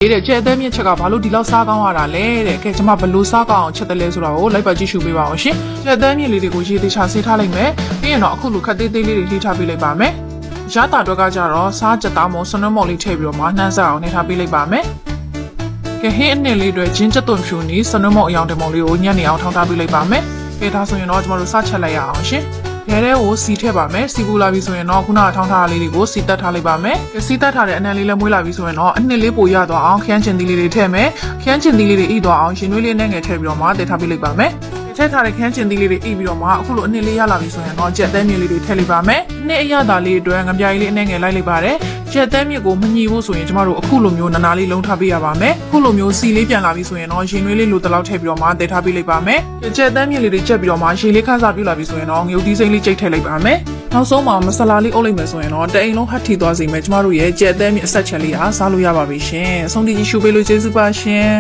တဲ့ကျဲအသေးမြင့်ချက်ကဘာလို့ဒီလောက်စားကောင်းရတာလဲတဲ့ကဲကျွန်မဘလို့စားကောင်းအောင်ချက်တယ်လဲဆိုတာကိုလိုက်ပါကြည့်ရှုပေးပါအောင်ရှင်ကျဲအသေးမြင့်လေးတွေကိုရေသေးချဆေးထားလိုက်မယ်ပြီးရင်တော့အခုလိုခက်သေးသေးလေးတွေလှီးထားပေးလိုက်ပါမယ်ရတာအတွက်ကကြတော့စားကြက်သားမို့စနွမော်လေးထည့်ပြီးတော့မှနှမ်းစားအောင်နှိထားပေးလိုက်ပါမယ်ကဲဟင်းအနှစ်လေးတွေဂျင်းချက်သွန်ဖြူနီစနွမော်အယောင်တမော်လေးကိုညံ့နေအောင်ထောင်းထားပေးလိုက်ပါမယ်ကဲဒါဆိုရင်တော့ကျွန်တော်တို့စချက်လိုက်ရအောင်ရှင်ရဲတဲ့ကိုစီထည့်ပါမယ်စီပူလာပြီဆိုရင်တော့ခုနကထောင်းထားတာလေးတွေကိုစီတက်ထားလိုက်ပါမယ်စီတက်ထားတဲ့အနံလေးလည်းမွေးလာပြီဆိုရင်တော့အနှစ်လေးပိုရသွားအောင်ခရမ်းချင်သီးလေးတွေထည့်မယ်ခရမ်းချင်သီးလေးတွေဣသွားအောင်ရှင်နွေးလေးနဲ့ငယ်ထည့်ပြီးတော့မှတည်ထားပေးလိုက်ပါမယ်ထည့်ထားတဲ့ခရမ်းချင်သီးလေးတွေဣပြီးတော့မှအခုလိုအနှစ်လေးရလာပြီဆိုရင်တော့ကြက်တဲမြစ်လေးတွေထည့်လိုက်ပါမယ်နှစ်အရသာလေးအတွက်ငပြားကြီးလေးအနဲ့ငယ်လိုက်လိုက်ပါတယ်ကြက်တဲမြစ်ကိုမညီဘူးဆိုရင်ကျမတို့အခုလိုမျိုးနာနာလေးလုံးထားပေးရပါမယ်အခုလိုမျိုးစီလေးပြန်လာပြီဆိုရင်တော့ရင်နွေးလေးလိုတလောက်ထည့်ပြီးတော့မှတည်ထားပေးလိုက်ပါမယ်ကြက်တဲမြစ်လေးတွေချက်ပြီးတော့မှရေလေးခါစားပြလာပြီဆိုရင်တော့ငရုတ်သီးစိမ့်လေးကြိတ်ထည့်လိုက်ပါမယ်နောက်ဆုံးမှာမဆလာလေးအုပ်လိုက်မယ်ဆိုရင်တော့တအိမ်လုံးဟတ်ထီသွားစီမယ်ကျမတို့ရဲ့ကြက်အသေးမြအဆက်ချက်လေးအားစားလို့ရပါပြီရှင်အဆုံးထိကြည့်ရှုပေးလို့ကျေးဇူးပါရှင်